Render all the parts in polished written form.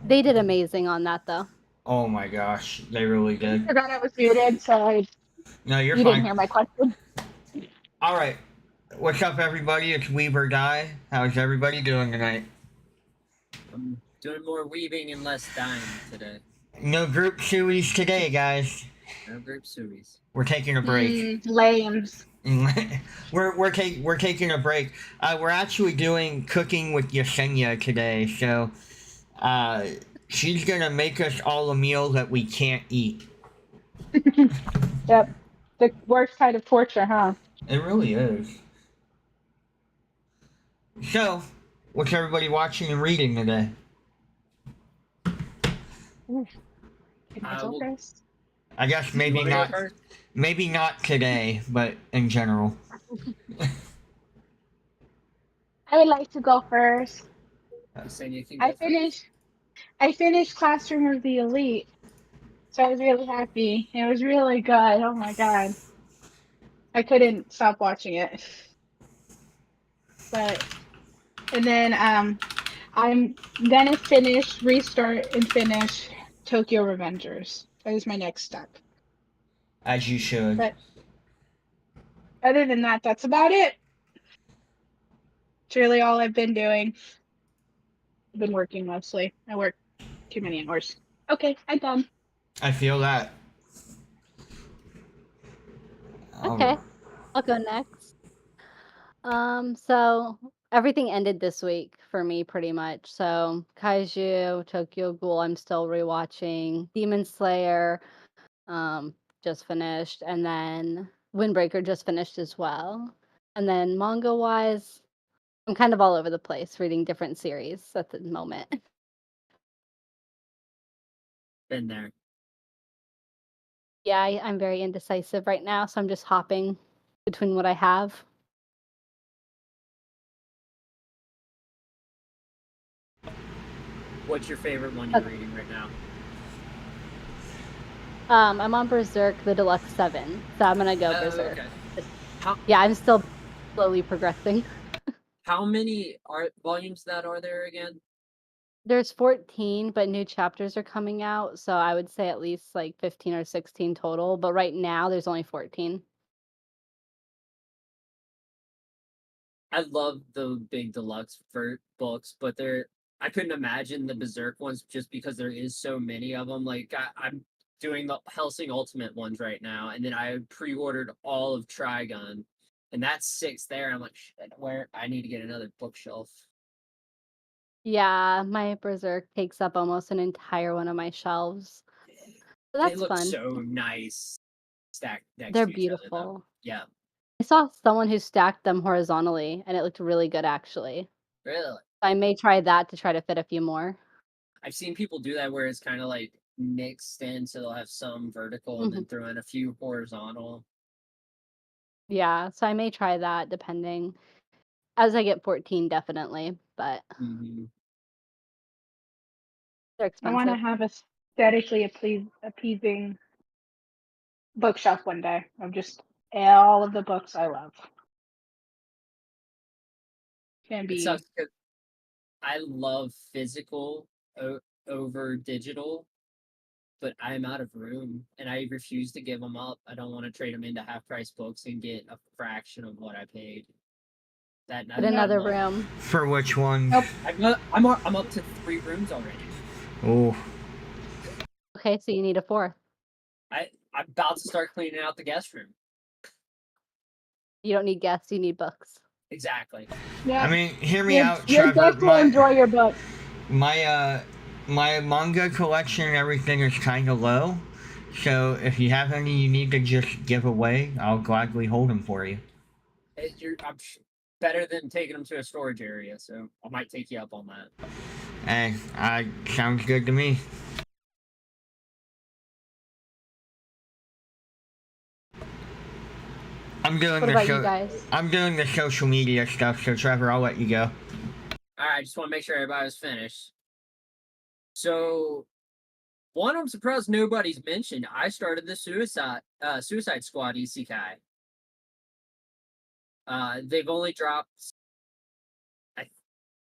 They did amazing on that, though. Oh my gosh, they really I did. forgot I was muted, so No, you're you didn't fine. hear my question. All right, what's up, everybody? It's Weaver Guy. How's everybody doing tonight? I'm doing more weaving and less dying today. No group series today, guys. No group series. We're taking a break. Lames. we're taking a break. We're actually doing cooking with Yesenia today, so uh, she's gonna make us all a meal that we can't eat. Yep. The worst kind of torture, huh? It really is. So, what's everybody watching and reading today? Oof. Can I go Well, first? I guess you want to go first? maybe not today, but in general. I would like to go first. You saying you can I go first? finished I finished Classroom of the Elite, so I was really happy. It was really good. Oh my god. I couldn't stop watching it. But and then I'm gonna restart and finish Tokyo Revengers. That is my next step. As you should. But other than that, that's about it. It's really all I've been doing. I've been working mostly. I work too many hours. Okay, I'm done. I feel that. Okay, Um, I'll go next. So everything ended this week for me pretty much. So Kaiju, Tokyo Ghoul, I'm still rewatching. Demon Slayer, just finished, and then Windbreaker just finished as well. And then manga wise, I'm kind of all over the place reading different series at the moment. Been there. Yeah, I'm very indecisive right now, so I'm just hopping between what I have. What's your favorite one you're reading right now? I'm on Berserk, the Deluxe 7, so I'm gonna go Berserk. Okay. How Yeah, I'm still slowly progressing. how many volumes that are there again? There's 14, but new chapters are coming out, so I would say at least like 15 or 16 total, but right now there's only 14. I love the big deluxe for books, but I couldn't imagine the Berserk ones just because there is so many of them. Like I'm doing the Helsing Ultimate ones right now, and then I pre-ordered all of Trigun, and that's 6 there. I'm like, shit, where I need to get another bookshelf. Yeah, my Berserk takes up almost an entire one of my shelves. So They that's look fun. so nice stacked next They're to each other, though. beautiful. Yeah, I saw someone who stacked them horizontally, and it looked really good actually. really. I may try that to try to fit a few more. I've seen people do that where it's kind of like mixed in, so they'll have some vertical and Mhm. then throw in a few horizontal. Yeah, so I may try that depending. As I get 14, definitely, but Mm-hmm. they're I want to expensive. have a aesthetically appeasing bookshelf one day of just all of the books I love. Can It be sucks because I love physical over digital, but I'm out of room and I refuse to give them up. I don't want to trade them into half price books and get a fraction of what I paid. Get I another love. room. for which one? nope. I'm up to 3 rooms already. Oh, Okay, so you need a fourth. I'm about to start cleaning out the guest room. You don't need guests, you need books. Exactly. I Yeah, mean, hear me out, your Trevor. guests will enjoy your books. My my manga collection and everything is kind of low. So if you have any you need to just give away, I'll gladly hold them for you. I'm better than taking them to a storage area, so I might take you up on that. Hey, sounds good to me. I'm doing What about you guys? I'm doing the social media stuff. So Trevor, I'll let you go. All right, just want to make sure everybody was finished. So, one I'm surprised nobody's mentioned. I started the Suicide Squad Isekai. They've only dropped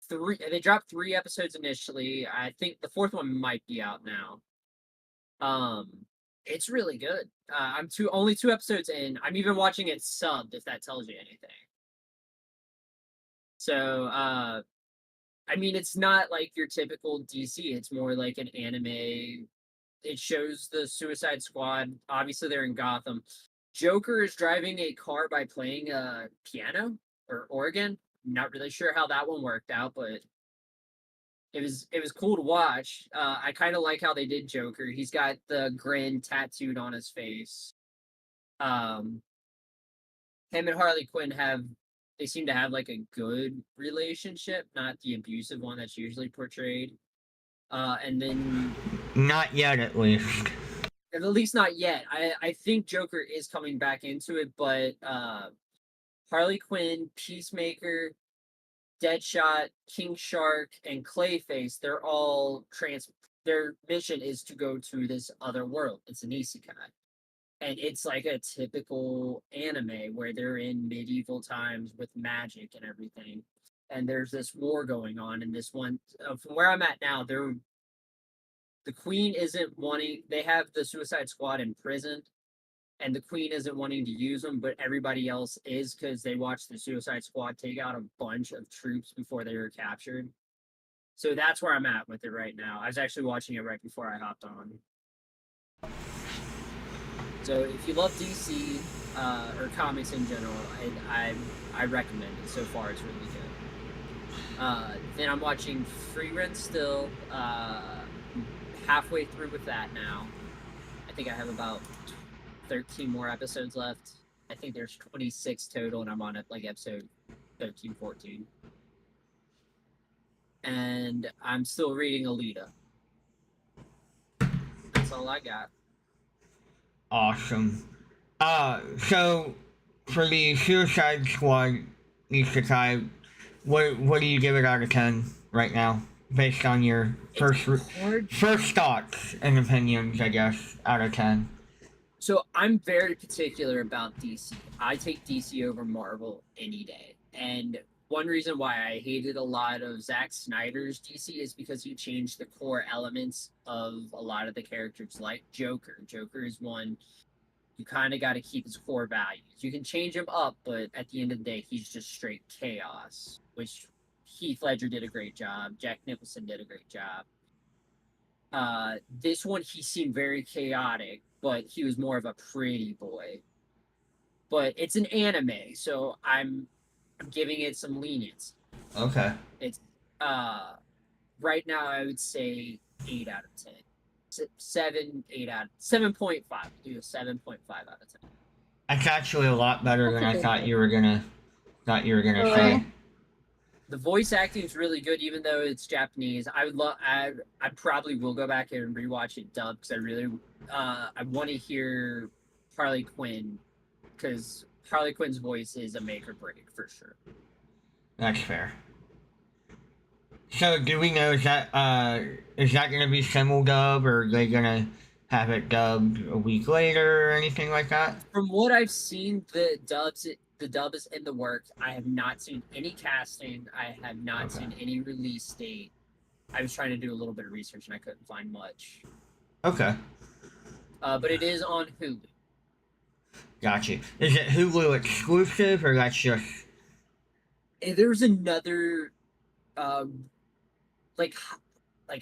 They dropped 3 episodes initially. I think the 4th one might be out now. It's really good. I'm only 2 episodes in. I'm even watching it subbed, if that tells you anything. So, I mean, it's not like your typical DC. It's more like an anime. It shows the Suicide Squad. Obviously, they're in Gotham. Joker is driving a car by playing a piano or organ. Not really sure how that one worked out, but it was cool to watch. I kind of like how they did Joker. He's got the grin tattooed on his face. Um, him and Harley Quinn they seem to have like a good relationship, not the abusive one that's usually portrayed. And then Not yet, at least. at least not yet. I think Joker is coming back into it, but Harley Quinn, Peacemaker, Deadshot, King Shark, and Clayface, they're all their mission is to go to this other world. It's an isekai. And it's like a typical anime where they're in medieval times with magic and everything. And there's this war going on, and this one from where I'm at now, the queen isn't wanting. They have the Suicide Squad in prison, and the queen isn't wanting to use them, but everybody else is because they watched the Suicide Squad take out a bunch of troops before they were captured. So that's where I'm at with it right now. I was actually watching it right before I hopped on. So if you love DC or comics in general, I recommend it. So far, it's really good. Then I'm watching Free Rent still. Halfway through with that now. I think I have about 13 more episodes left. I think there's 26 total, and I'm on like episode 13, 14. And I'm still reading Alita. That's all I got. Awesome. So for the Suicide Squad Isekai, what do you give it out of 10 right now, based on your first thoughts and opinions, I guess, out of 10? So I'm very particular about DC. I take DC over Marvel any day. And one reason why I hated a lot of Zack Snyder's DC is because he changed the core elements of a lot of the characters, like Joker. Joker is one you kind of got to keep his core values. You can change him up, but at the end of the day, he's just straight chaos, which Heath Ledger did a great job. Jack Nicholson did a great job. This one, he seemed very chaotic, but he was more of a pretty boy. But it's an anime, so I'm giving it some lenience. Okay. It's right now I would say 8 out of 10. 7.5. Do a 7.5 out of 10. That's actually a lot better That's than a I good thought pick. you were gonna Really? say. The voice acting is really good, even though it's Japanese. I probably will go back and rewatch it dubbed because I want to hear Harley Quinn, because Harley Quinn's voice is a make or break for sure. That's fair. So do we know, is that gonna be simul dub, or are they gonna have it dubbed a week later or anything like that? From what I've seen, the dub is in the works. I have not seen any casting. I have not seen any release date. I was trying to do a little bit of research and I couldn't find much. Okay. But it is on Hulu. Gotcha. Is it Hulu exclusive, or that's just... There's another, like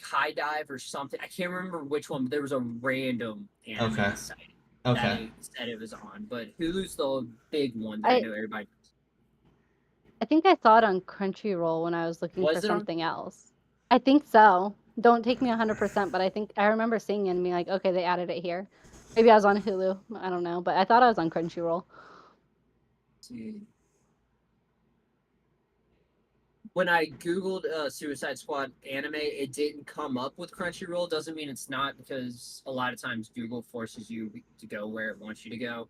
High Dive or something. I can't remember which one, but there was a random anime site that I said it was on. But Hulu's the big one that I know everybody. I think I saw it on Crunchyroll when I was looking Was for it on? something else. I think so. Don't take me 100%, but I remember seeing it and being like, okay, they added it here. Maybe I was on Hulu. I don't know, but I thought I was on Crunchyroll. When I googled Suicide Squad anime, it didn't come up with Crunchyroll. Doesn't mean it's not, because a lot of times Google forces you to go where it wants you to go.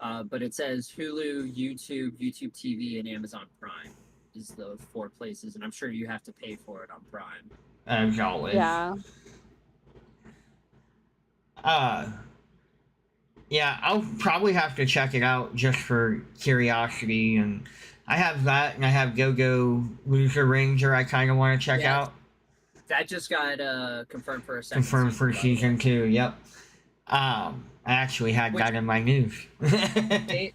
But it says Hulu, YouTube TV, and Amazon Prime is the 4 places, and I'm sure you have to pay for it on Prime. As always. Yeah. Yeah, I'll probably have to check it out just for curiosity, and I have that, and I have Go Go Loser Ranger. I kind of want to check Yeah, out. that just got confirmed for a second Confirmed season. for By the way. season 2. Yep. I actually had Which that in my news. they,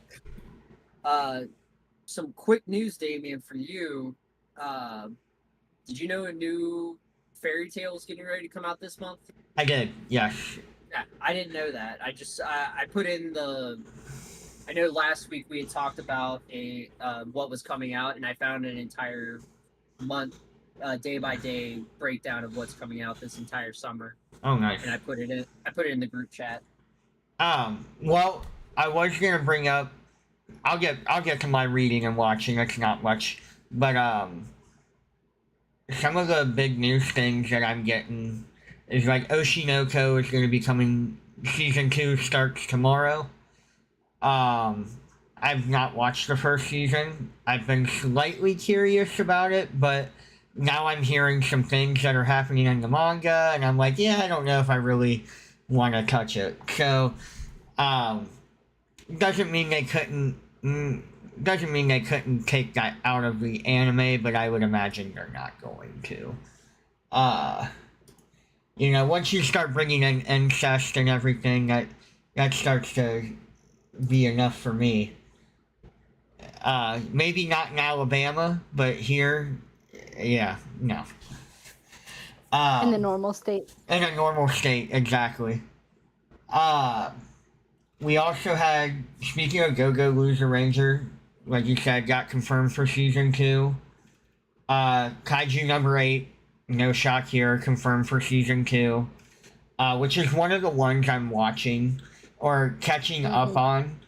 some quick news, Damien, for you. Uh, did you know a new fairy tale is getting ready to come out this month? I did. Yes. Yeah, I didn't know that. I put in the. I know last week we had talked about a what was coming out, and I found an entire month, day by day breakdown of what's coming out this entire summer, Oh, nice. and I put it in. I put it in the group chat. Well, I was gonna bring up. I'll get to my reading and watching. It's not much, but some of the big news things that I'm getting is like Oshinoko is gonna be coming. Season 2 starts tomorrow. I've not watched the first season. I've been slightly curious about it, but now I'm hearing some things that are happening in the manga, and I'm like, yeah, I don't know if I really want to touch it. So, um, doesn't mean they couldn't. Doesn't mean they couldn't take that out of the anime, but I would imagine they're not going to. Once you start bringing in incest and everything, that starts to be enough for me. Maybe not in Alabama, but here, yeah, no. In the normal state. In a normal state, exactly. We also had, speaking of Go Go Loser Ranger, like you said, got confirmed for season 2. Kaiju number 8, no shock here, confirmed for season 2. Which is one of the ones I'm watching or catching up on.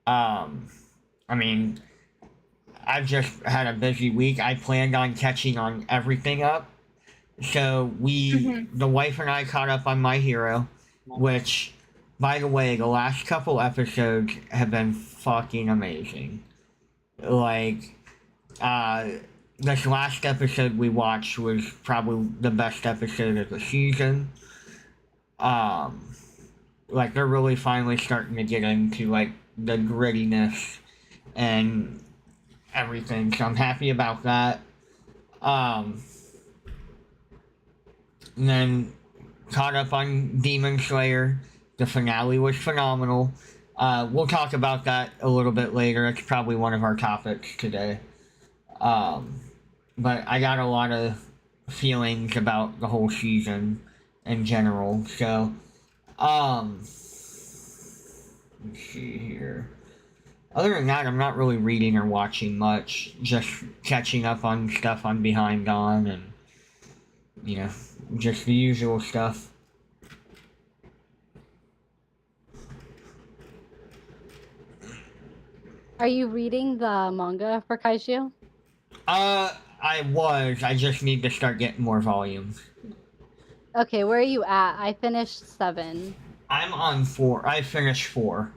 I mean, I've just had a busy week. I planned on catching on everything up. So the wife and I caught up on My Hero, which, by the way, the last couple episodes have been fucking amazing. Like, this last episode we watched was probably the best episode of the season. Like, they're really finally starting to get into, like, the grittiness and everything, so I'm happy about that. And then caught up on Demon Slayer. The finale was phenomenal. We'll talk about that a little bit later. It's probably one of our topics today. But I got a lot of feelings about the whole season in general. So, let's see here. Other than that, I'm not really reading or watching much. Just catching up on stuff I'm behind on and, just the usual stuff. Are you reading the manga for Kaiju? I was. I just need to start getting more volumes. Okay, where are you at? I finished 7. I'm on 4. I finished 4.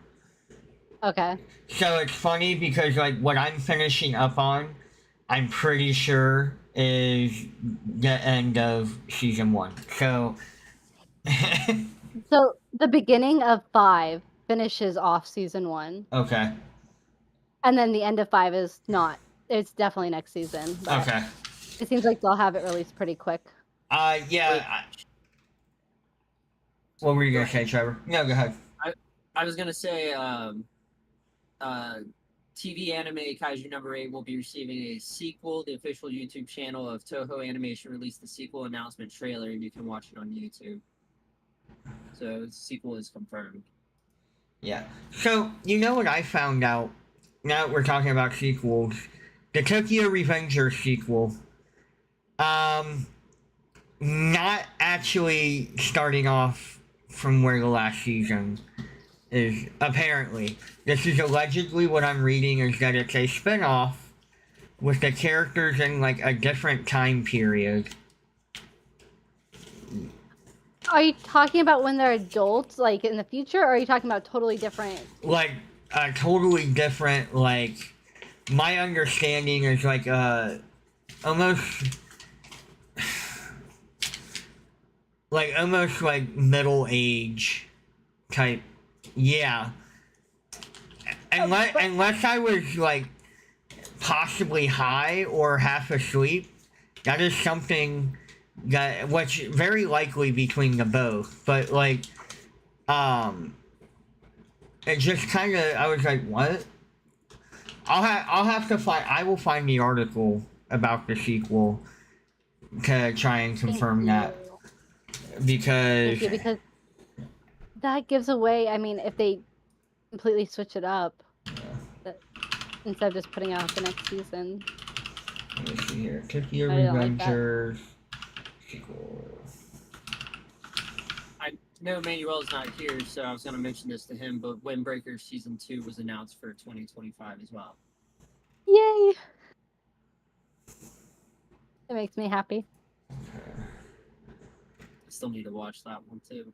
Okay. So it's funny because, like, what I'm finishing up on, I'm pretty sure is the end of season 1. So... So the beginning of 5 finishes off season 1. Okay. And then the end of 5 is not. It's definitely next season. But Okay. it seems like they'll have it released pretty quick. Yeah. What were you gonna say, Trevor? No, go ahead. I was gonna say, TV anime Kaiju number 8 will be receiving a sequel. The official YouTube channel of Toho Animation released the sequel announcement trailer, and you can watch it on YouTube. So the sequel is confirmed. Yeah. So, you know what I found out? Now that we're talking about sequels. The Tokyo Revenger sequel. Not actually starting off from where the last season is, apparently. This is allegedly what I'm reading, is that it's a spin-off with the characters in, like, a different time period. Are you talking about when they're adults, like in the future, or are you talking about totally different? Like, totally different, like, my understanding is like, almost like middle age type. Yeah. Unless I was like, possibly high or half asleep, that is something that which very likely between the both. But like, it just kind of I was like, what? I'll have to find. I will find the article about the sequel to try and Thank confirm that you. because Thank you, because that gives away. I mean, if they completely switch it up, that, instead of just putting out the next season, let me see here. Tokyo I didn't like that. Revengers sequel. I know Manuel's not here, so I was going to mention this to him, but Windbreaker Season 2 was announced for 2025 as well. Yay! It makes me happy. Okay. I still need to watch that one too.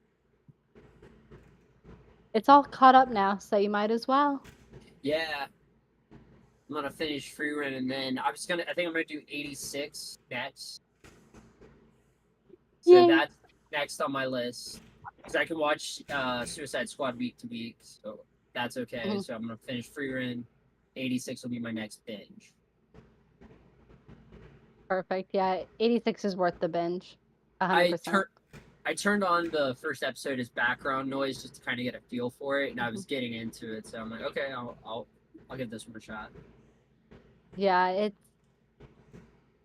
It's all caught up now, so you might as well. Yeah. I'm gonna finish Free Run and then I think I'm gonna do 86 next. So Yay. that's next on my list. Because I can watch Suicide Squad week to week, so that's okay. Mhm. So I'm gonna finish Free Run. 86 will be my next binge. Perfect. Yeah, 86 is worth the binge. 100%. I turned on the first episode as background noise just to kind of get a feel for it, and I was getting into it. So I'm like, okay, I'll give this one a shot. Yeah, it's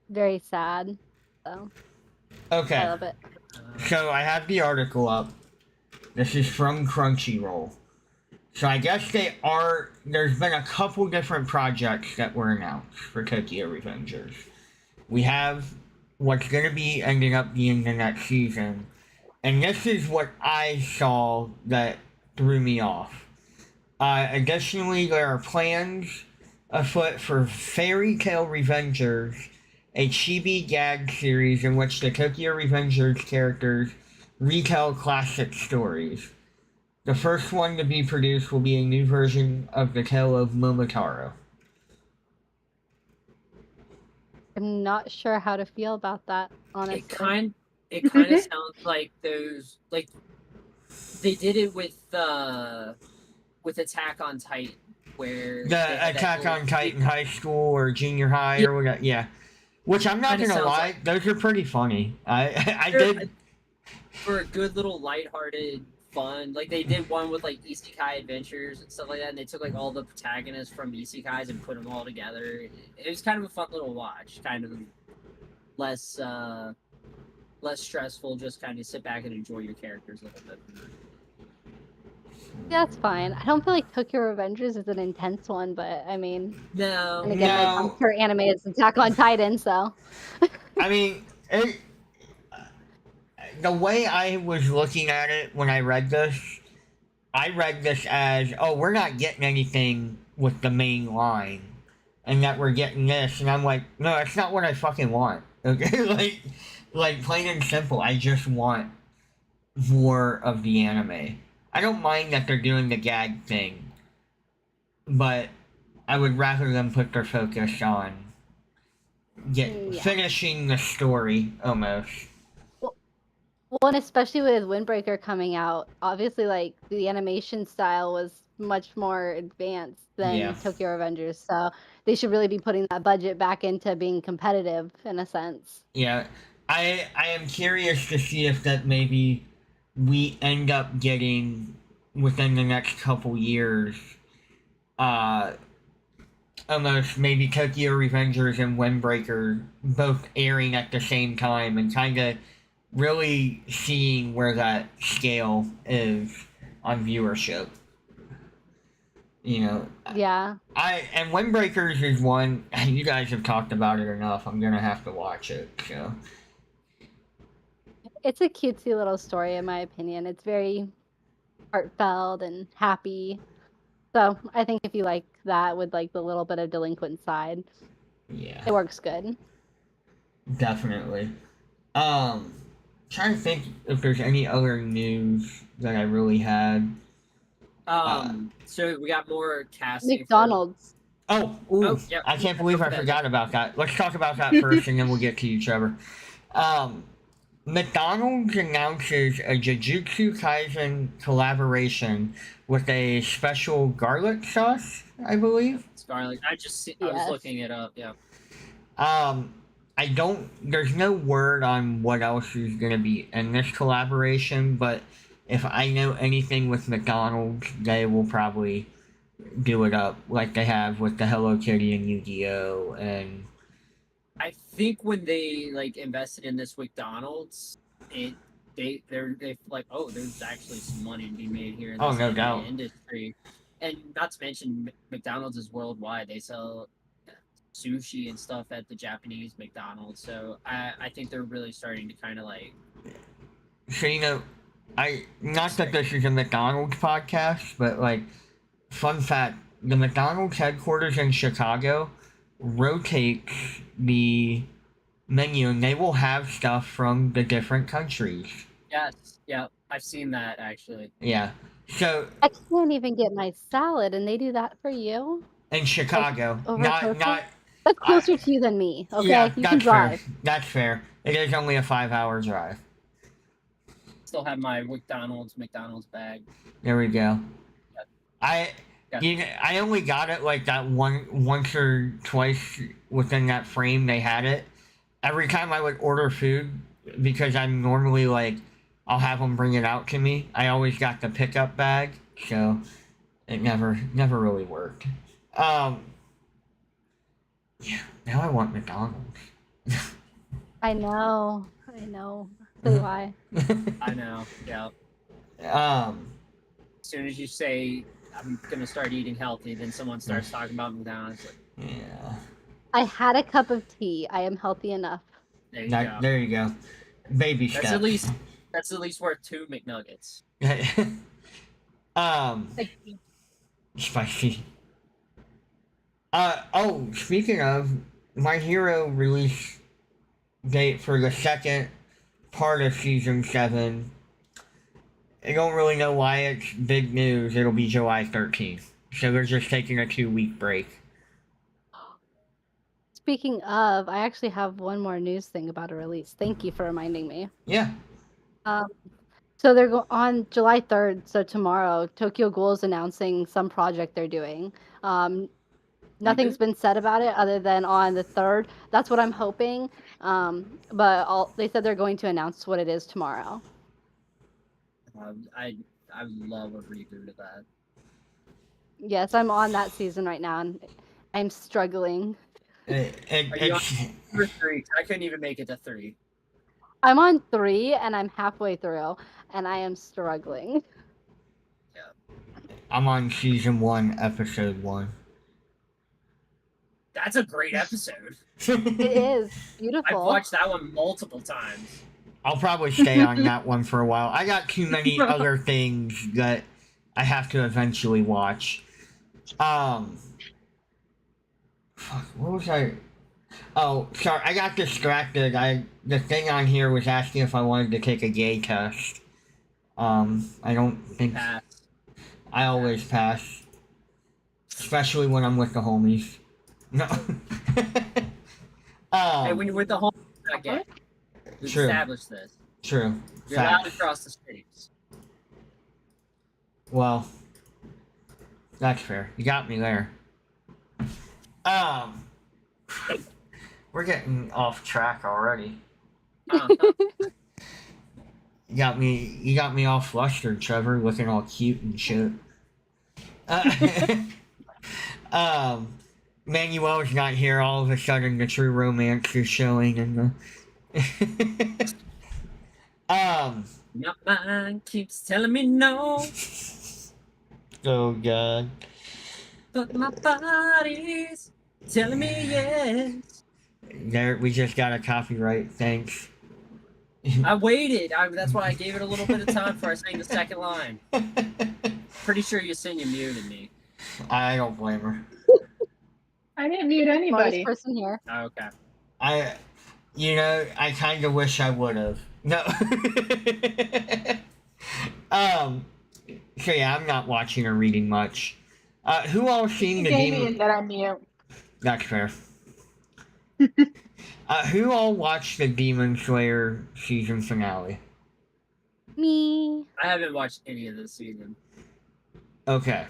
very sad. So Okay. I love it. So I have the article up. This is from Crunchyroll. So I guess there's been a couple different projects that were announced for Tokyo Revengers. We have what's going to be ending up being the next season. And this is what I saw that threw me off. Additionally, there are plans afoot for Fairy Tale Revengers, a chibi gag series in which the Tokyo Revengers characters retell classic stories. The first one to be produced will be a new version of the tale of Momotaro. I'm not sure how to feel about that, honestly. It kind of sounds like those, like they did it with Attack on Titan, where The Attack on Titan high school or junior high or whatever, yeah. Which I'm not gonna lie, those are pretty funny. I did for a good little lighthearted fun. Like they did one with like Isekai Adventures and stuff like that, and they took like all the protagonists from Isekais and put them all together. It was kind of a fun little watch, kind of less stressful. Just kind of sit back and enjoy your characters a little bit. Yeah, that's fine. I don't feel like Tokyo Revengers is an intense one, but I mean, No. and again, like, I'm sure anime is Attack on Titan, so. I mean, the way I was looking at it when I read this as, oh, we're not getting anything with the main line, and that we're getting this, and I'm like, no, that's not what I fucking want. Okay, like plain and simple, I just want more of the anime. I don't mind that they're doing the gag thing, but I would rather them put their focus on finishing the story almost. Well, and especially with Windbreaker coming out, obviously, like, the animation style was much more advanced than Tokyo Revengers, so they should really be putting that budget back into being competitive, in a sense. Yeah, I am curious to see if that maybe we end up getting within the next couple years, almost maybe Tokyo Revengers and Windbreaker both airing at the same time and kind of really seeing where that scale is on viewership. You know. Yeah. And Windbreakers is one, you guys have talked about it enough. I'm gonna have to watch it. So. It's a cutesy little story, in my opinion. It's very heartfelt and happy. So I think if you like that with like the little bit of delinquent side, yeah, it works good. Definitely. Trying to think if there's any other news that I really had. So we got more casting. McDonald's. Yep. I can't believe I forgot about that. Let's talk about that first, and then we'll get to you, Trevor. McDonald's announces a Jujutsu Kaisen collaboration with a special garlic sauce, I believe. It's garlic. I was Yes. looking it up. Yeah. Um, there's no word on what else is going to be in this collaboration, but if I know anything with McDonald's, they will probably do it up like they have with the Hello Kitty and Yu-Gi-Oh! And I think when they like invested in this McDonald's, they're like, oh, there's actually some money to be made here in oh, this no anime doubt. industry, and not to mention McDonald's is worldwide. They sell sushi and stuff at the Japanese McDonald's, so I think they're really starting to kind of like. So, not that this is a McDonald's podcast, but like, fun fact, the McDonald's headquarters in Chicago rotates the menu and they will have stuff from the different countries. Yes, yeah, I've seen that actually. Yeah. So I can't even get my salad, and they do that for you? in Chicago, Over not Tokyo? That's I, closer to you than me, okay? yeah, You can that's fair. drive. That's fair. It is only a 5-hour drive. Still have my McDonald's bag. There we go. Yeah. I only got it like that once or twice within that frame they had it. Every time I would order food, because I'm normally like, I'll have them bring it out to me. I always got the pickup bag, so it never really worked. Yeah, now I want McDonald's. I know. So do I. I know. Yeah. As soon as you say I'm gonna start eating healthy, then someone starts talking about McDonald's. Like, Yeah. I had a cup of tea. I am healthy enough. there you go. There you go. Baby That's steps. at least worth 2 McNuggets. Thank you. Spicy. Speaking of, My Hero release date for the second part of season 7. I don't really know why it's big news. It'll be July 13th. So they're just taking a 2-week break. Speaking of, I actually have one more news thing about a release. Thank you for reminding me. Yeah. So they're on July 3rd, so tomorrow, Tokyo Ghoul is announcing some project they're doing. Nothing's been said about it other than on the 3rd. That's what I'm hoping. But they said they're going to announce what it is tomorrow. I love a reboot of that. Yes, I'm on that season right now, and I'm struggling. Are you on 3? I couldn't even make it to 3. I'm on 3, and I'm halfway through, and I am struggling. I'm on season 1, episode 1. That's a great episode. It is beautiful. I've watched that one multiple times. I'll probably stay on that one for a while. I got too many other things that I have to eventually watch. Fuck, what was I? Oh, sorry, I got distracted. The thing on here was asking if I wanted to take a gay test. I don't think Pass. I always pass, especially when I'm with the homies. No. Hey, when you're with the home, not gay. We True. established this. True. You're allowed to Facts. cross the streets. Well, that's fair. You got me there. We're getting off track already. You got me all flustered, Trevor, looking all cute and shit. Manuel's not here. All of a sudden, the true romance is showing in the. My mind keeps telling me no, Oh God. but my body's telling me yes. There, we just got a copyright. Thanks. I waited. That's why I gave it a little bit of time before I sang the second line. Pretty sure Yesenia muted me. I don't blame her. I didn't mute Smartest anybody. person here. Oh, okay. I kind of wish I would have. No. So yeah, I'm not watching or reading much. Who all seen the Damien Demon? that I mute. That's fair. Who all watched the Demon Slayer season finale? Me. I haven't watched any of this season. Okay.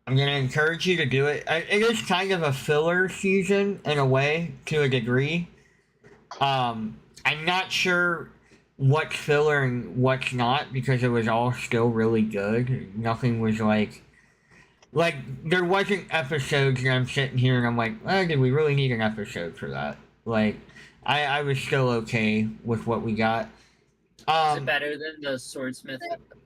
I'm gonna encourage you to do it. It is kind of a filler season in a way, to a degree. I'm not sure what's filler and what's not because it was all still really good. Nothing was like there wasn't episodes that I'm sitting here and I'm like, oh, did we really need an episode for that? Like, I was still okay with what we got. Is it better than the Swordsmith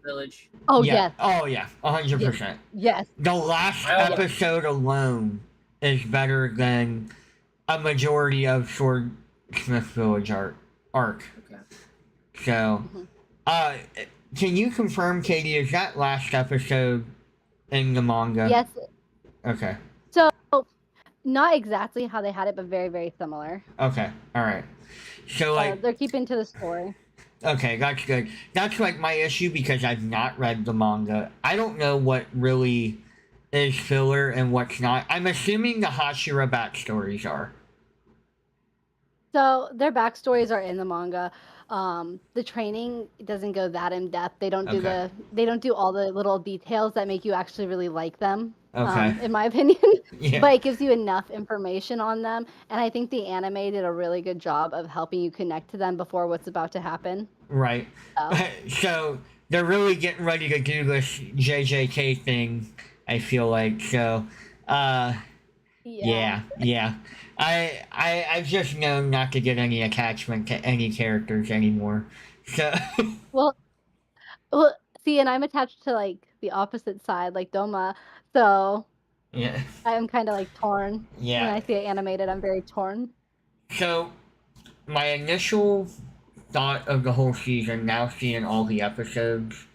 Village? Oh Yeah. yes. Oh yeah. 100%. Yes. The last I almost- episode alone is better than a majority of Swordsmith Village arc. Okay. So, Mhm. can you confirm, Katie? Is that last episode in the manga? Yes. Okay. So not exactly how they had it, but very, very similar. Okay. All right. So like, They're keeping to the story. okay, that's good. That's like my issue because I've not read the manga. I don't know what really is filler and what's not. I'm assuming the Hashira backstories are. So their backstories are in the manga. The training doesn't go that in depth. They don't do Okay. they don't do all the little details that make you actually really like them. Okay. In my opinion. Yeah. But it gives you enough information on them, and I think the anime did a really good job of helping you connect to them before what's about to happen. Right. So, So they're really getting ready to do this JJK thing. I feel like so. Yeah. I've just known not to get any attachment to any characters anymore. So Well, well, see, and I'm attached to like the opposite side, like Doma. So yeah. I'm kind of like torn. When Yeah. I see it animated, I'm very torn. So my initial thought of the whole season, now seeing all the episodes,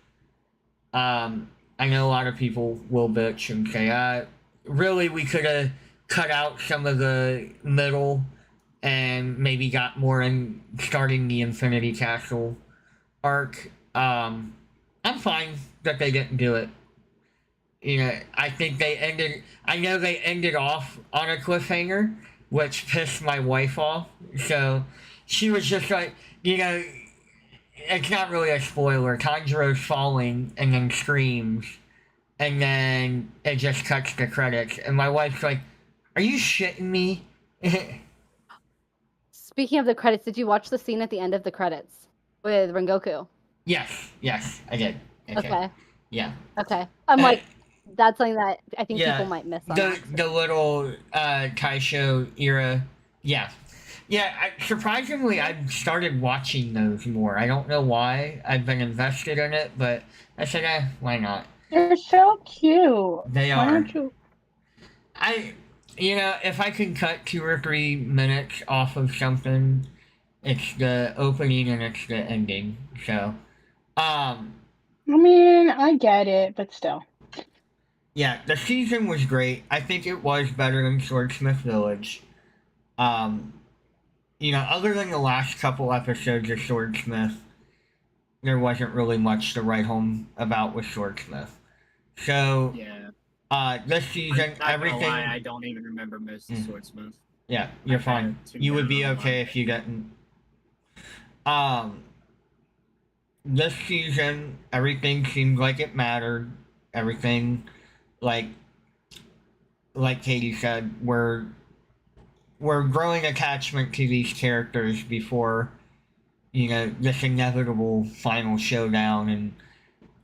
I know a lot of people will bitch and say, really, we could have cut out some of the middle and maybe got more in starting the Infinity Castle arc. I'm fine that they didn't do it. You know, I think I know they ended off on a cliffhanger, which pissed my wife off. So she was just like, it's not really a spoiler. Tanjiro's falling and then screams, and then it just cuts to credits. And my wife's like, "Are you shitting me?" Speaking of the credits, did you watch the scene at the end of the credits with Rengoku? Yes, I did. Okay. Yeah. Okay. I'm like, that's something that I think Yeah, people might miss on the accident. little Taisho era. Yeah. Surprisingly, I've started watching those more. I don't know why. I've been invested in it, but I said, why not? They're so cute. They Why are. don't you? If I can cut 2 or 3 minutes off of something, it's the opening and it's the ending. So, I mean, I get it, but still. yeah, the season was great. I think it was better than Swordsmith Village. Other than the last couple episodes of Swordsmith, there wasn't really much to write home about with Swordsmith. So, Yeah. this season, I'm not everything. gonna lie, I don't even remember most of Swordsmith. Yeah, you're I've fine. had too You would be down on okay manga. if you didn't. This season, everything seemed like it mattered. Everything, like Katie said, we're growing attachment to these characters before, this inevitable final showdown, and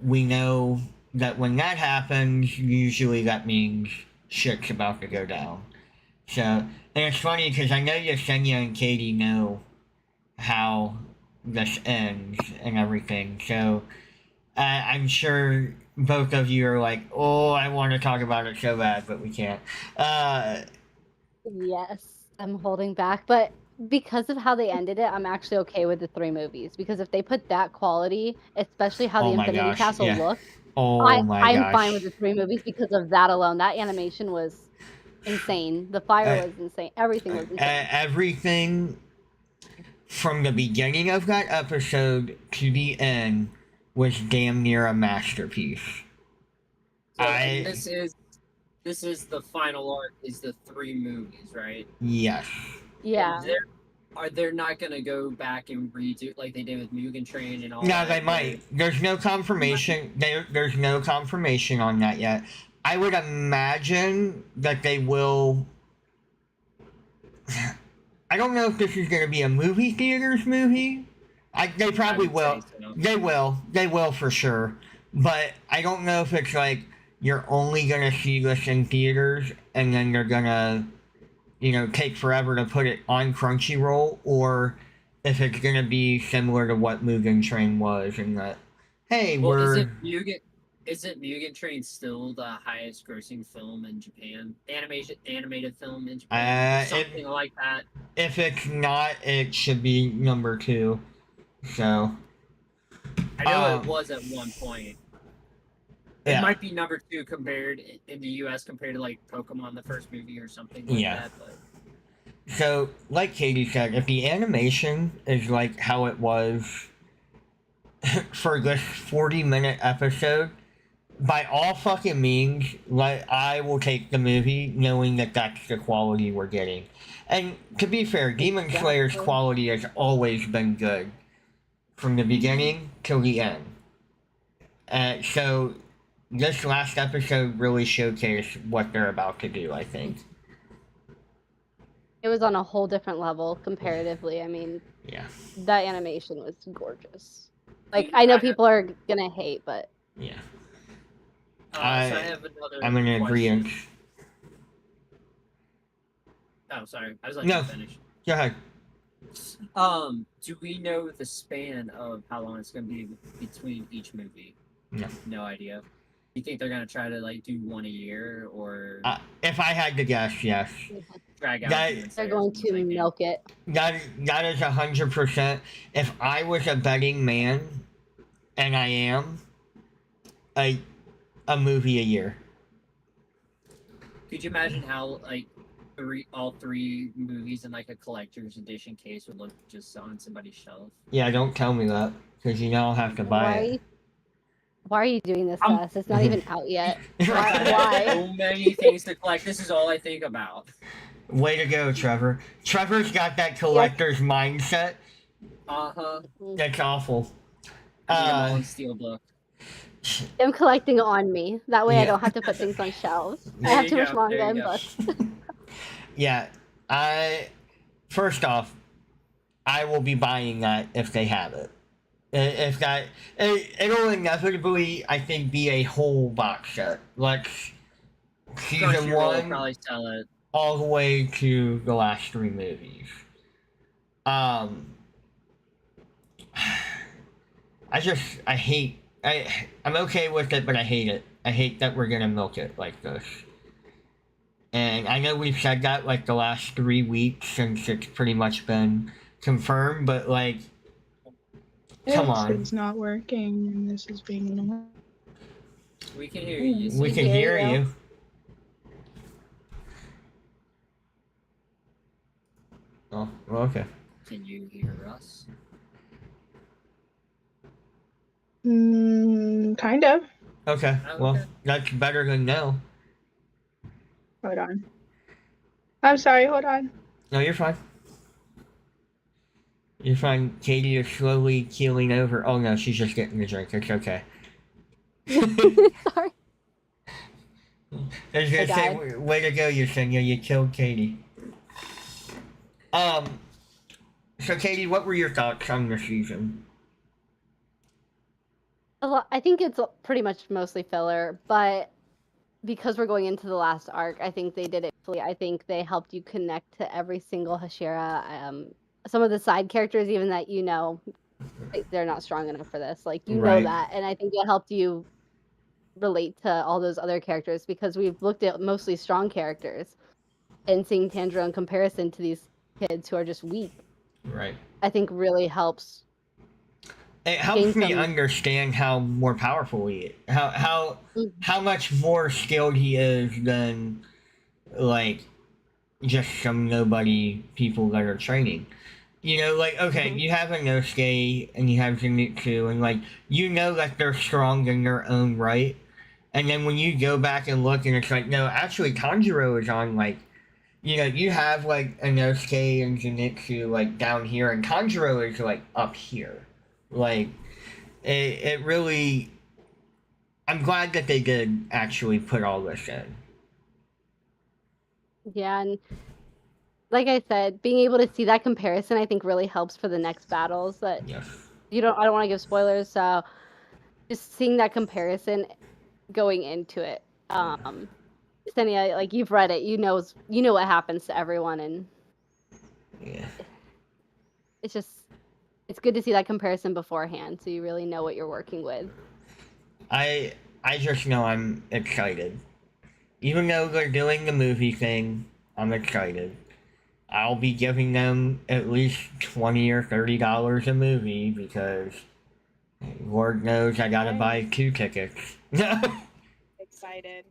we know that when that happens, usually that means shit's about to go down. So, and it's funny because I know Yesenia and Katie know how this ends and everything. So, I'm sure both of you are like, oh, I want to talk about it so bad, but we can't. Yes, I'm holding back, but because of how they ended it, I'm actually okay with the 3 movies, because if they put that quality, especially how the Oh my Infinity gosh, Castle yeah. looked, Oh my I'm gosh. fine with the 3 movies because of that alone. That animation was insane. The fire Uh, was insane. Everything was insane. Everything from the beginning of that episode to the end was damn near a masterpiece. So, and this is the final arc. Is the 3 movies, right? Yes. Yeah. Are they not gonna go back and redo like they did with Mugen Train and all No, that? they might. There's no confirmation. There's no confirmation on that yet. I would imagine that they will. I don't know if this is going to be a movie theaters movie. They probably would will. say so. They will. They will for sure. But I don't know if it's like you're only going to see this in theaters and then they're going to, take forever to put it on Crunchyroll, or if it's going to be similar to what Mugen Train was, and that, hey, Well, we're. isn't Mugen Train still the highest grossing film in Japan? Animated film in Japan? Something like that. If it's not, it should be number 2. So. I know it was at one point. It Yeah. might be number 2 compared in the US compared to like Pokemon, the first movie, or something like that. But So, like Katie said, if the animation is like how it was for this 40-minute episode, by all fucking means, like, I will take the movie knowing that that's the quality we're getting. And to be fair, Demon Slayer's quality has always been good from the beginning till the end. So, this last episode really showcased what they're about to do, I think. It was on a whole different level comparatively. I mean, Yeah. that animation was gorgeous. Like, I know people are gonna hate, but Yeah. so I have another. I'm in agreement. Oh, sorry. I was like, no. Finish. Go ahead. Do we know the span of how long it's going to be between each movie? No. No idea. You think they're going to try to like do one a year, or if I had to guess, yes. Drag out? They're going to milk it. That is 100%. If I was a betting man, and I am, a movie a year. Could you imagine how like all 3 movies in like a collector's edition case would look just on somebody's shelf? Yeah, don't tell me that, because I'll have to buy it. Why are you doing this to us? It's not even out yet. Why? So many things to collect. This is all I think about. Way to go, Trevor. Trevor's got that collector's mindset. Uh-huh. That's awful. Steelbook. I'm collecting on me. That way I don't have to put things on shelves. I have too much manga and books. Yeah. First off, I will be buying that if they have it. If that, it'll inevitably, I think, be a whole box set. Like season 1, probably sell it all the way to the last 3 movies. I'm okay with it, but I hate it. I hate that we're gonna milk it like this. And I know we've said that like the last 3 weeks since it's pretty much been confirmed, but like, come on. It's not working, and this is being annoying. We can hear you. We can hear you. Oh, well, okay. Can you hear us? Kind of. Okay, well, that's better than no. Hold on. I'm sorry, hold on. No, you're fine. You're fine. Katie is slowly keeling over. Oh no, she's just getting the drink. It's okay. Sorry. I was gonna say, way to go, Yesenia. You killed Katie. So Katie, what were your thoughts on the season? I think it's pretty much mostly filler, but because we're going into the last arc, I think they did it fully. I think they helped you connect to every single Hashira. Some of the side characters, even that like, they're not strong enough for this. Like, know that. And I think it helped you relate to all those other characters, because we've looked at mostly strong characters, and seeing Tanjiro in comparison to these kids who are just weak. Right. I think really helps. It helps me understand how more powerful he is. How much more skilled he is than, like, just some nobody people that are training. Like, okay, you have Inosuke and you have Zenitsu, and, like, that they're strong in their own right. And then when you go back and look, and it's like, no, actually, Tanjiro is on, like, you have like Inosuke and Zenitsu like down here, and Tanjiro is like up here. Like it really. I'm glad that they did actually put all this in. Yeah, and like I said, being able to see that comparison, I think, really helps for the next battles. That Yes. I don't want to give spoilers, so just seeing that comparison going into it. Senia, like you've read it, you know what happens to everyone, and Yeah. it's just it's good to see that comparison beforehand, so you really know what you're working with. I I just know I'm excited. Even though they're doing the movie thing, I'm excited. I'll be giving them at least $20 or $30 a movie because Lord knows I gotta buy 2 tickets. Excited.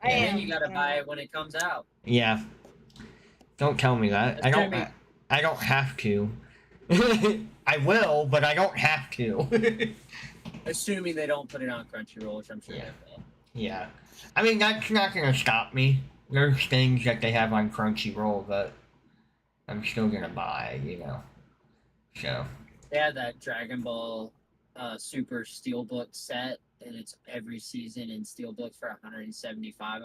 I And am. then you gotta buy it when it comes out. Yeah. Don't tell me that. Assuming, I don't have to. I will, but I don't have to. assuming they don't put it on Crunchyroll, which I'm sure Yeah. they will. Yeah. I mean, that's not gonna stop me. There's things that they have on Crunchyroll that I'm still gonna buy, So. They had that Dragon Ball Super Steelbook set, and it's every season in Steelbook for 175.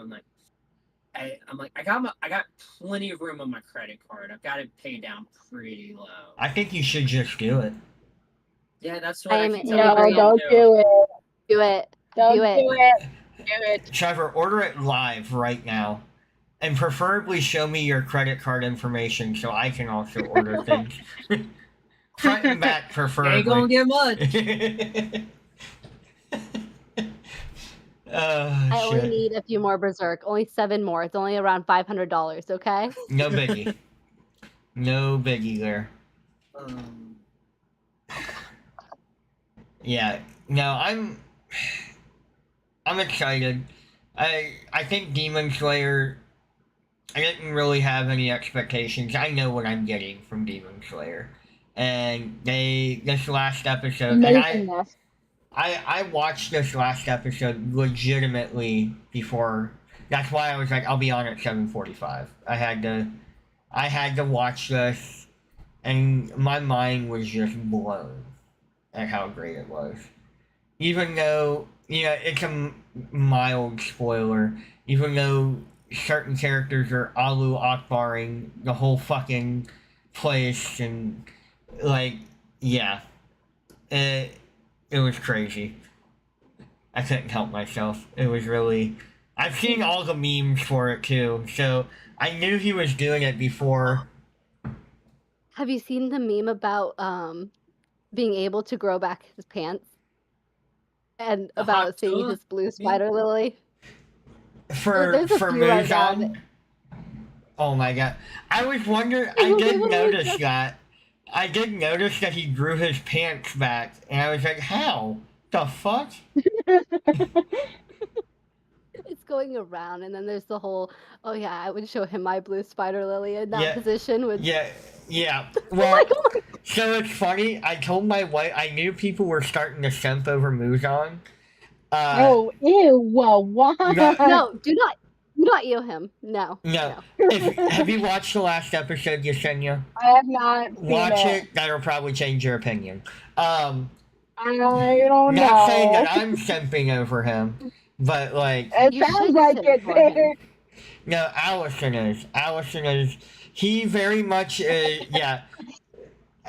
I got plenty of room on my credit card. I've got it paid down pretty low. I think you should just do it. Yeah, that's what I keep No, telling No, myself don't to do it. Do it. Don't Do it. do it. Do it. Trevor, order it live right now. And preferably show me your credit card information so I can also order things. Front and back, preferably. Ain't gonna get much. I only Shit. need a few more Berserk. Only 7 more. It's only around $500. Okay. No biggie. No biggie there. Um, Yeah. No, I'm excited. I think Demon Slayer. I didn't really have any expectations. I know what I'm getting from Demon Slayer, and this last episode, and Amazingness. I watched this last episode legitimately before. That's why I was like, I'll be on at 7:45. I had to watch this, and my mind was just blown at how great it was. Even though it's a mild spoiler. Even though certain characters are Alu Akbaring the whole fucking place, and like, yeah, it was crazy. I couldn't help myself. It was really. I've seen all the memes for it too, so I knew he was doing it before. Have you seen the meme about being able to grow back his pants? And The about hot seeing tub his blue meme? spider lily? For There's a few right now Muzan. Oh my god! I was wondering. I Look did at what notice just- that. I did notice that he grew his pants back, and I was like, "How the fuck?" It's going around, and then there's the whole, oh yeah, I would show him my blue spider lily in that Yeah. position with. Yeah. Oh Well, my God. so it's funny. I told my wife I knew people were starting to simp over Muzan. Oh, ew. Whoa, what? No, do not eat him. No. No. Have you watched the last episode, Yesenia? I have not seen Watch it. it. That'll probably change your opinion. I don't Not saying know. that I'm simping over him, but like, It You sounds should like sit it, for him. dude. no, Allison is. Allison is. He very much is. Yeah.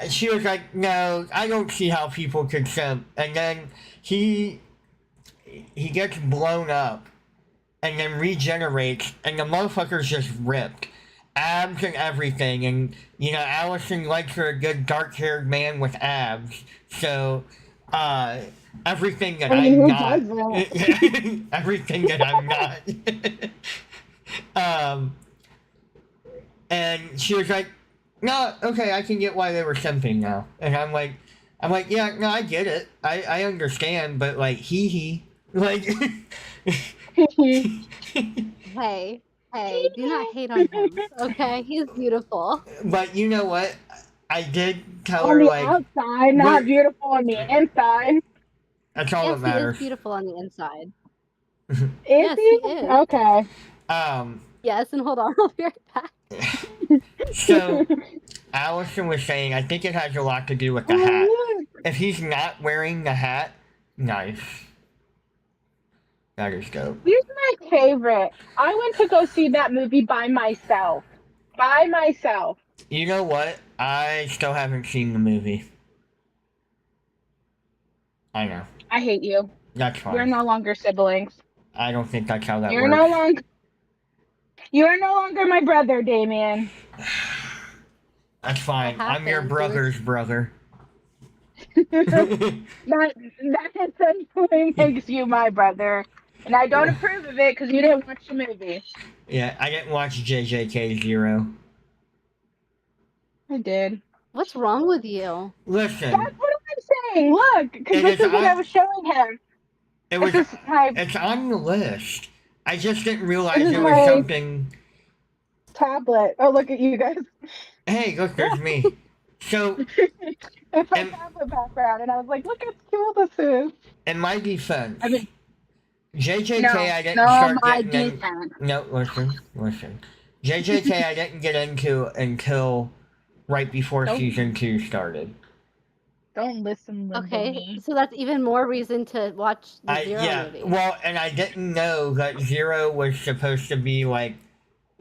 She was like, no, I don't see how people could simp, and then he gets blown up, and then regenerates, and the motherfucker's just ripped. Abs and everything, and Allison likes her a good dark-haired man with abs, so everything that I mean, I'm who not, doesn't? everything that I'm not. And she was like, no, okay, I can get why they were simping now, and I'm like, yeah, no, I get it, I understand, but like, hee, like. Hey, do not hate on him. Okay, he's beautiful. But you know what? I did tell On her, the like, outside, not beautiful on the inside. that's all Yes, that he is matters. beautiful on the inside. Is Yes, he? he is. Okay. Um, Yes, and hold on, I'll be right back. So Allison was saying, I think it has a lot to do with the hat. Oh, look. If he's not wearing the hat, nice. That is dope. Here's my favorite. I went to go see that movie by myself. By myself. You know what? I still haven't seen the movie. I know. I hate you. That's We're fine. no longer siblings. I don't think that's how that You're works. no longer. You're no longer my brother, Damien. That's fine. I'm your happened? brother's brother. That essentially makes you my brother, and I don't approve of it because you didn't watch the movie. Yeah, I didn't watch JJK Zero. I did. What's wrong with you? Listen, That's what I'm saying. Look, because It this is is what I on- was showing him. it This was. is my It's on the list. I just didn't realize This is it was my- something. tablet. Oh, look at you guys. Hey, look, there's me. So, It's my And- tablet background, and I was like, look how cool this is. in my defense, I mean, JJK, no, I didn't no, start my getting in. defense. No, listen. JJK, I didn't get into until right before Don't- season 2 started. Don't listen to Okay, me. so that's even more reason to watch the Zero Yeah, movie. well, and I didn't know that Zero was supposed to be like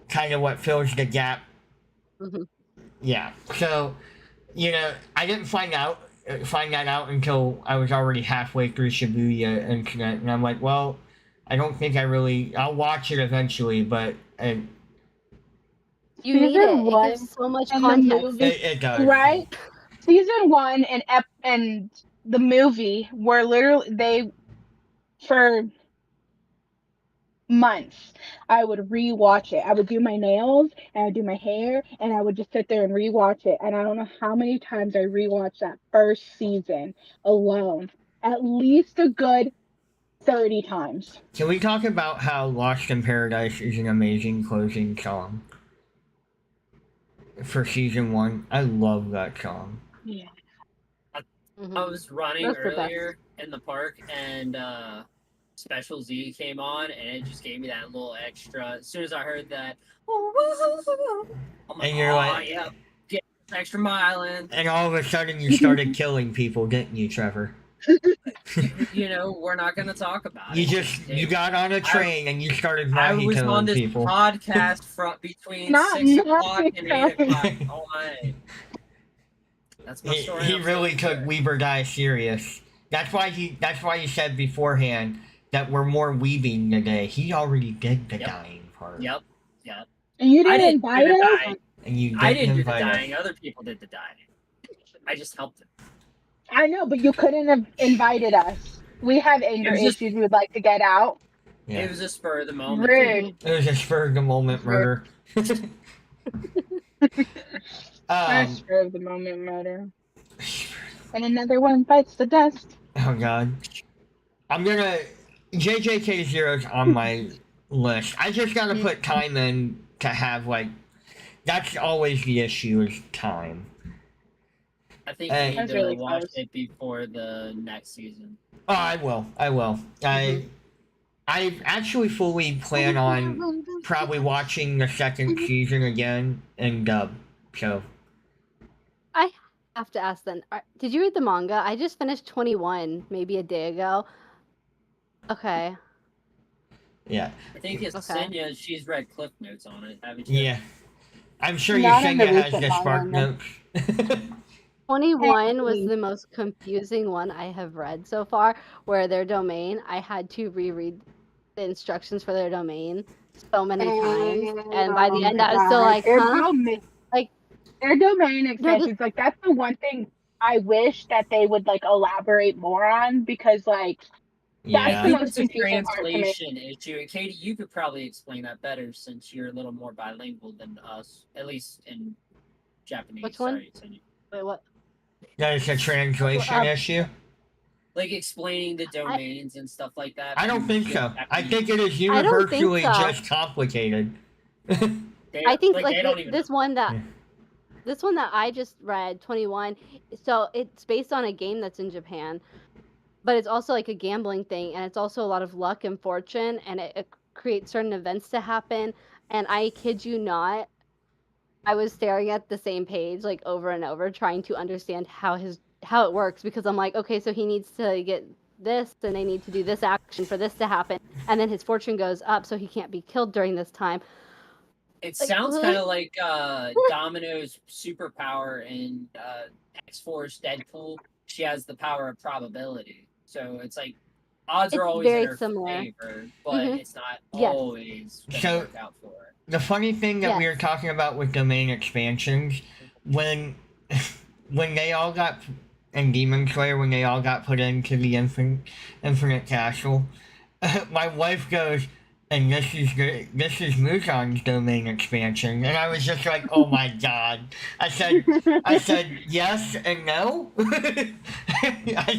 kind of what fills the gap. Mhm. Yeah, so I didn't find that out until I was already halfway through Shibuya Incident, and I'm like, well, I don't think I'll watch it eventually, but You need Season it. It one gives so much and the context. movie- it does. Right? Season 1 and the movie were literally for months. I would rewatch it. I would do my nails and I'd do my hair and I would just sit there and rewatch it. And I don't know how many times I rewatched that first season alone. At least a good 30 times. Can we talk about how Lost in Paradise is an amazing closing song for season 1? I love that song. Yeah. Mhm. I was running That's the best. earlier in the park, and Special Z came on, and it just gave me that little extra. As soon as I heard that, I'm like, And you're oh, like- yeah, get this extra mile in. And all of a sudden you started killing people, didn't you, Trevor? We're not going to talk about You it. you got on a train and you started I mahi was on killing this people. podcast from between Not 6 o'clock and 8 mahi o'clock all night. That's my story. He I'm really so took Weber Guy serious. That's why he said beforehand that we're more weaving today. He already did the Yep. dying part. Yep. And you I didn't didn't do invite the us? dying. And you I didn't do the invite us. dying. Other people did the dying. I just helped them. I know, but you couldn't have invited us. We have anger It was just- issues we would like to get out. Yeah. It was a spur of the moment. Rude. It was a spur of the moment murder. That's spur of the moment murder. And another one bites the dust. Oh god. I'm gonna JJK Zero's on my list. I just gotta put time in to have that's always the issue is time. I think Hey. you need That's to really watch close. it before the next season. Oh, I will. I actually fully plan on probably watching the second season again in dub. So I have to ask then. Did you read the manga? I just finished 21 maybe a day ago. Okay. yeah. I think it's Okay. Senya. She's read cliff notes on it, haven't you? Yeah. I'm sure Not in the Yesenia has recent the spark manga. notes. 21 was Hey. the most confusing one I have read so far, where their domain, I had to reread the instructions for their domain so many times. And by the end, I was still like, Their huh? domain- Like- their domain No, extensions, that's the one thing I wish that they would elaborate more on because I Yeah. think most it's a confusing part to me. translation issue. And Katie, you could probably explain that better since you're a little more bilingual than us, at least in Japanese. Which one? Sorry, Senya. Wait, what? That is a translation issue. Like explaining the domains and stuff like that. I don't from think so. I Japanese. think it is I don't think universally so. just complicated. They- I think they don't even this know. one that Yeah. this one that I just read, 21. So it's based on a game that's in Japan, but it's also like a gambling thing, and it's also a lot of luck and fortune, and it creates certain events to happen. And I kid you not, I was staring at the same page, like, over and over, trying to understand how it works, because I'm like, "Okay, so he needs to get this, and they need to do this action for this to happen, and then his fortune goes up, so he can't be killed during this time." It Like, sounds kind what? of like Domino's superpower in X Force Deadpool. She has the power of probability, so it's like odds are It's always in very her similar. favor, but Mhm. it's not Yes. always gonna So work out for her. the funny thing that we were Yes. talking about with domain expansions, when when they all got in Demon Slayer, when they all got put into the infinite castle, my wife goes, and this is Muzan's domain expansion, and I was just like, oh my god. I said yes and no. I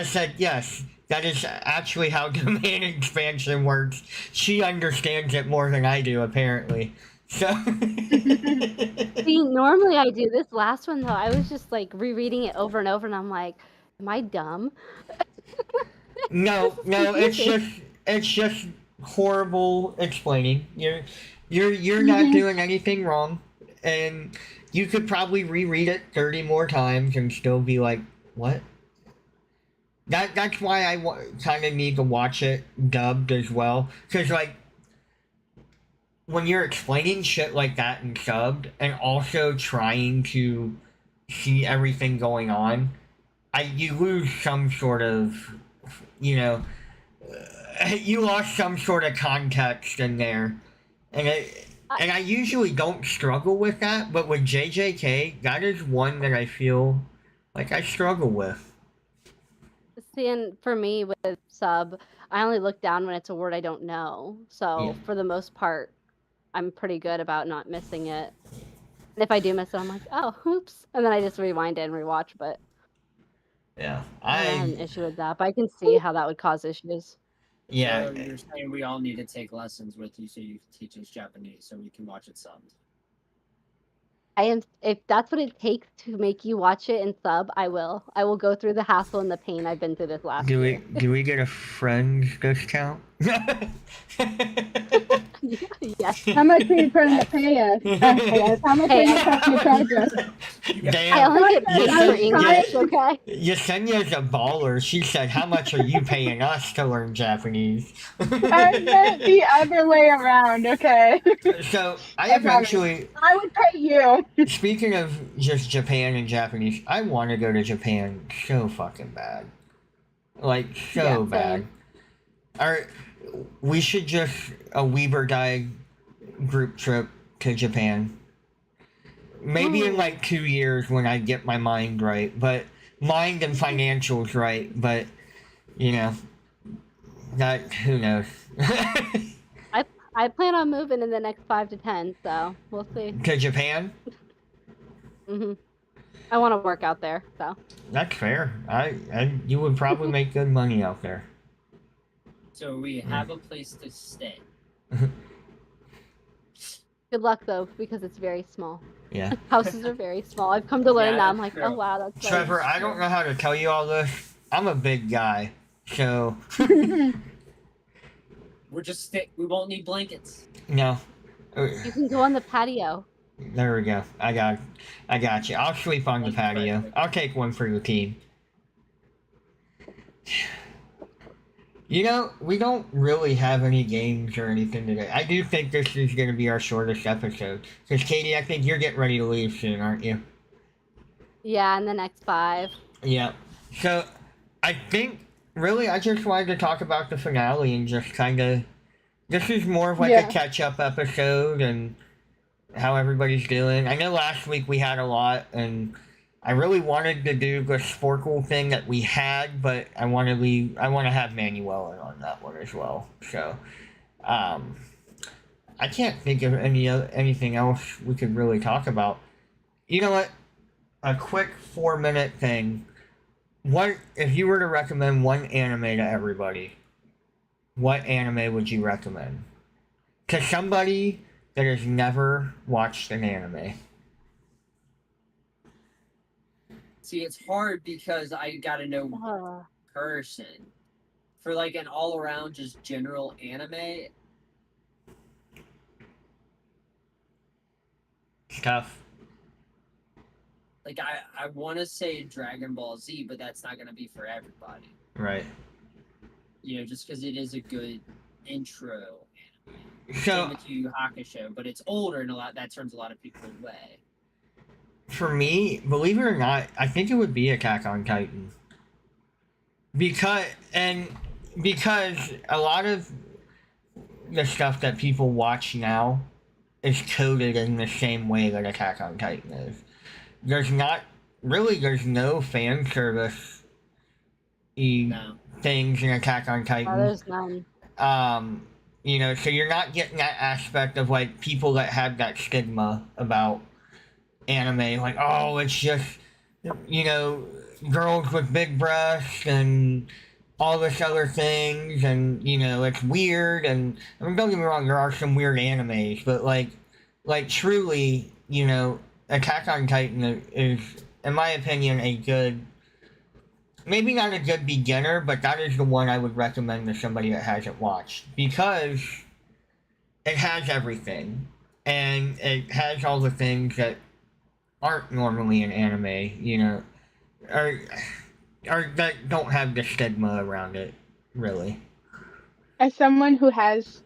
said yes. That is actually how domain expansion works. She understands it more than I do, apparently. So. See, normally I do. This last one, though, I was just, like, rereading it over and over, and I'm like, "Am I dumb? This No, is no, confusing." it's just horrible explaining. You're not Mhm. doing anything wrong, and you could probably reread it 30 more times and still be like, what? That's why I kind of need to watch it dubbed as well, because like when you're explaining shit like that in subbed and also trying to see everything going on, you lose some sort of, you know, you lost some sort of context in there, and I I usually don't struggle with that, but with JJK, that is one that I feel like I struggle with. See, and for me with sub, I only look down when it's a word I don't know. Yeah, So, for the most part, I'm pretty good about not missing it. And if I do miss it, I'm like, "Oh, oops," and then I just rewind it and rewatch, but yeah, I haven't had an issue with that, but I can see how that would cause issues. yeah. So you're saying we all need to take lessons with you so you can teach us Japanese so we can watch it subbed. I am if that's what it takes to make you watch it in sub, I will. I will go through the hassle and the pain I've been through this last year. Do we get a friends discount? Yes. How much are you trying to Yes. pay us? Pay us. How much are Hey, you trying to charge us? I Damn, only get Listen, paid I for was English, trying. okay? Yesenia's a baller. She said, "How much are you paying us to learn Japanese?" I meant the other way around. Okay. So I I promise. eventually, I would pay you. speaking of just Japan and Japanese, I want to go to Japan so fucking bad, like Yeah, so bad. same. Our, we should just a Weber die group trip to Japan. Maybe in Ooh. like 2 years when I get my mind right, but mind and financials right. But you know that who knows. I I plan on moving in the next 5 to 10, so we'll see. To Japan, Mhm. I wanna work out there, so. that's fair. You would probably make good money out there. So we have a place to stay. Good luck, though, because it's very small. Yeah. Houses are very small. I've come to learn Yeah, that. I'm that's like, "Oh, true. wow, that's like." Trevor, I don't know how to tell you all this. I'm a big guy, so We're just stick. We won't need blankets. no. You can go on the patio. There we go. I got you. I'll sleep on the That's patio. perfect. I'll take one for the team. You know, we don't really have any games or anything today. I do think this is going to be our shortest episode. Because, Katie, I think you're getting ready to leave soon, aren't you? Yeah, in the next 5. Yeah. So, I think, really, I just wanted to talk about the finale and just kind of. This is more of like a Yeah. catch up episode and how everybody's doing. I know last week we had a lot, and I really wanted to do the Sporkle thing that we had, but I want to have Manuel in on that one as well. So, um, I can't think of anything else we could really talk about. You know what? A quick 4 minute thing. What if you were to recommend one anime to everybody? What anime would you recommend to somebody that has never watched an anime? See, it's hard because I gotta know Ugh. person. For like an all around just general anime, It's tough. Like I want to say Dragon Ball Z, but that's not going to be for everybody. Right. You know, just because it is a good intro anime. So Same with Yu Yu Hakusho, but it's older and that turns a lot of people away. for me, believe it or not, I think it would be Attack on Titan. Because because a lot of the stuff that people watch now is coded in the same way that Attack on Titan is. There's no fan service No. things in Attack on No, Titan. there's none. So you're not getting that aspect of like people that have that stigma about anime, like, oh, it's just, girls with big breasts and all this other things, and it's weird. And I mean, don't get me wrong, there are some weird animes, but like truly, Attack on Titan is, in my opinion, a good, maybe not a good beginner, but that is the one I would recommend to somebody that hasn't watched, because it has everything, and it has all the things that aren't normally in anime, or or that don't have the stigma around it, really. As someone who has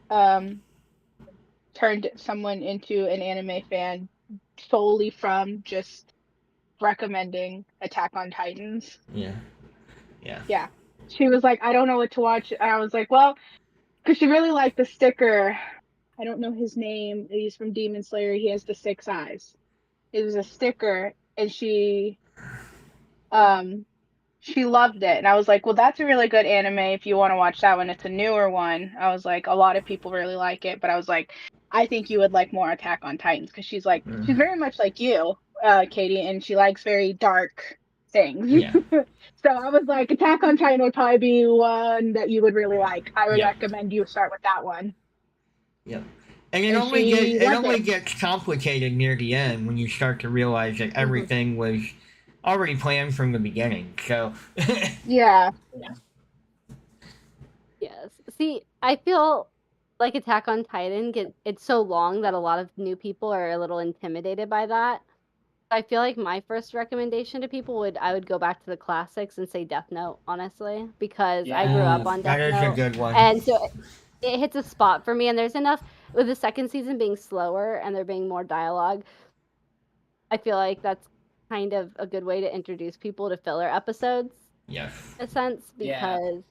turned someone into an anime fan solely from just recommending Attack on Titans. Yeah. Yeah. Yeah. She was like, I don't know what to watch. And I was like, well, because she really liked the sticker. I don't know his name. He's from Demon Slayer. He has the 6 eyes. It was a sticker, and um she loved it. And I was like, well, that's a really good anime if you want to watch that one. It's a newer one. I was like, a lot of people really like it, but I was like, I think you would like more Attack on Titans, because she's very much like you, Katie, and she likes very dark things. Yeah. So I was like, Attack on Titan would probably be one that you would really like. I would Yeah. recommend you start with that one. Yep. And it And she loved only it. gets complicated near the end when you start to realize that everything was already planned from the beginning. So Yeah. Yes. See, I feel like Attack on Titan it's so long that a lot of new people are a little intimidated by that. I feel like my first recommendation to people I would go back to the classics and say Death Note, honestly, because I grew up on that Death is a Note, good one. and so it hits a spot for me. And there's enough with the second season being slower and there being more dialogue. I feel like that's kind of a good way to introduce people to filler episodes, Yes. in a sense, Yeah. because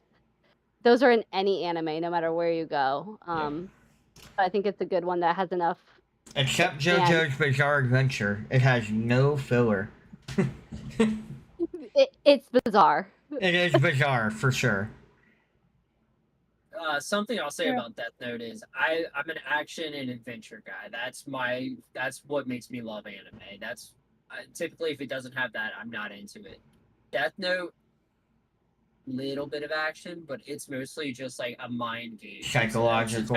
those are in any anime, no matter where you go. I think it's a good one that has enough. Except JoJo's Bizarre Adventure. It has no filler. It's bizarre. It is bizarre, for sure. Something I'll say Yeah. about Death Note is I'm an action and adventure guy. That's what makes me love anime. That's typically, if it doesn't have that, I'm not into it. Death Note, little bit of action, but it's mostly just like a mind game. Psychological.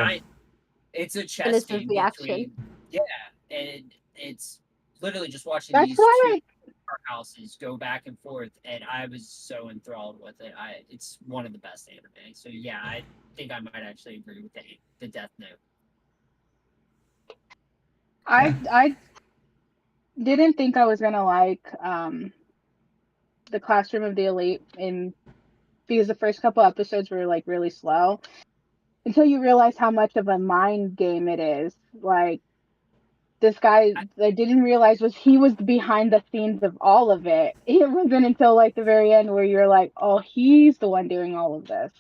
It's a And chess it's just game the action. between and it's literally just watching That's these why two houses go back and forth, and I was so enthralled with it. It's one of the best anime. So yeah, I think I might actually agree with the Death Note. I didn't think I was gonna like the Classroom of the Elite because the first couple episodes were like really slow until you realize how much of a mind game it is. Like, this guy, I didn't realize he was behind the scenes of all of it. It wasn't until like the very end where you're like, oh, he's the one doing all of this,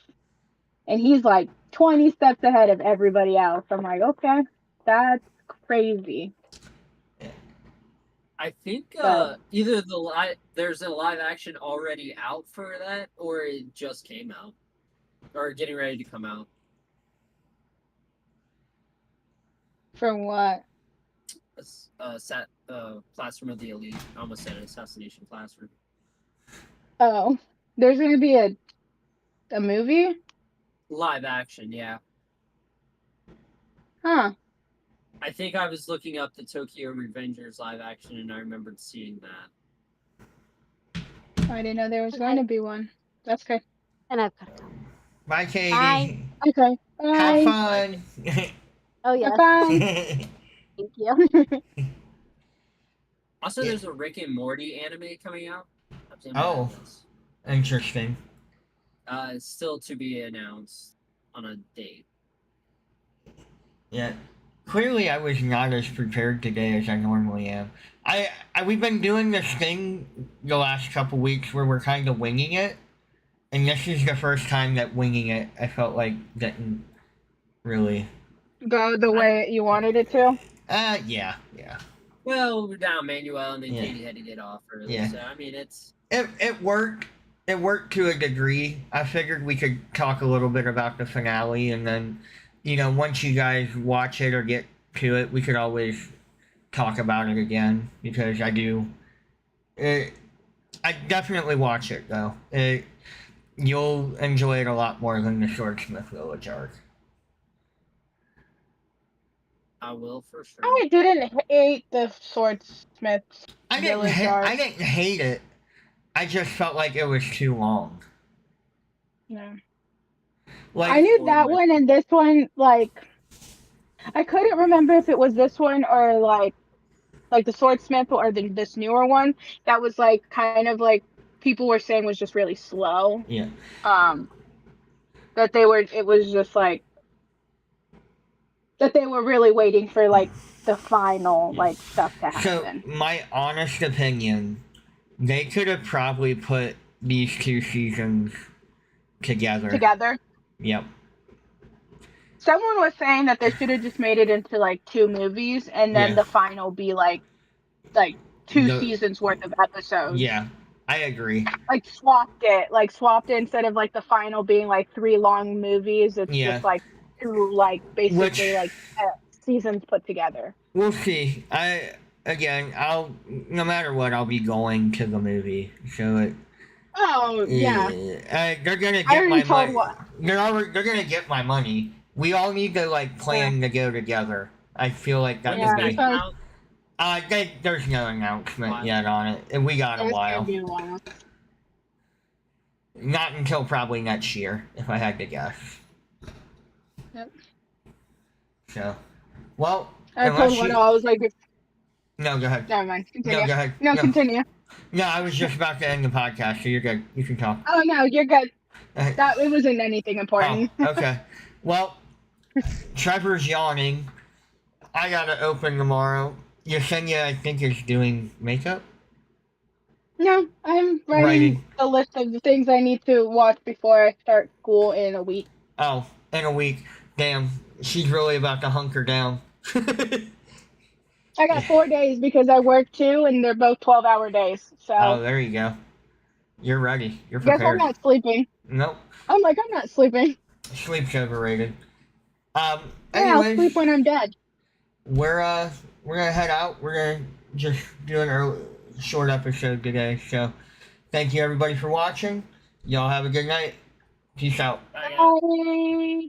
and he's like 20 steps ahead of everybody else. I'm like, okay, that's crazy. I think But- either there's a live action already out for that, or it just came out, or getting ready to come out. For what? Classroom of the Elite. I almost said Assassination Classroom. Oh, there's gonna be a movie? Live action, yeah. Huh. I think I was looking up the Tokyo Revengers live action, and I remembered seeing that. I didn't know there was going to be one. That's good. And I've got to go. Bye, Katie. Bye. Okay. Have Bye. fun. Oh yes, Bye. thank you. Also, there's a Rick and Morty anime coming out. Oh. Interesting. It's still to be announced on a date. Yeah. Clearly, I was not as prepared today as I normally am. We've been doing this thing the last couple weeks where we're kind of winging it, and this is the first time that winging it I felt like didn't really. Go the way you wanted it to. Yeah. Well, now Manuel and then Yeah. Katie had to get off early, Yeah. so I mean it's. It worked. It worked to a degree. I figured we could talk a little bit about the finale, and then, once you guys watch it or get to it, we could always talk about it again because I do. I definitely watch it though. You'll enjoy it a lot more than the Swordsmith Village arc. I will for sure. I didn't hate the Swordsmith I didn't. Village arc. I didn't hate it. I just felt like it was too long. No. Like I knew that one and this one, like, I couldn't remember if it was this one or like the Swordsmith or this newer one that was like kind of like people were saying was just really slow. Yeah. That it was just like that they were really waiting for like the final like stuff to happen. So my honest opinion, they could have probably put these two seasons together. Yep. Someone was saying that they should have just made it into like 2 movies and then the final be like 2 seasons worth of episodes. Yeah, I agree. Like swapped it instead of like the final being like 3 long movies. It's just like 2 like basically seasons put together. We'll see. I'll no matter what, I'll be going to the movie. So it. Oh yeah. They're gonna get my money. They're gonna get my money. We all need to like plan to go together. I feel like that would be. There's no announcement yet on it, and we got a while. Not until probably next year, if I had to guess. Yep. So, well. I told one I was like. No, go ahead. Never mind. Continue. No, go ahead. No, continue. No, I was just about to end the podcast, so you're good. You can talk. Oh no, you're good. It wasn't anything important. Oh, okay. Well, Trevor's yawning. I gotta open tomorrow. Yesenia, I think, is doing makeup. No, I'm writing a list of the things I need to watch before I start school in a week. Oh, in a week. Damn, she's really about to hunker down. I got 4 days because I work 2 and they're both 12-hour days. So. Oh, there you go. You're ready. You're prepared. Guess I'm not sleeping. Nope. I'm not sleeping. Sleep's overrated. Yeah, I'll sleep when I'm dead. We're gonna head out. We're gonna just do an short episode today. So, thank you everybody for watching. Y'all have a good night. Peace out. Bye.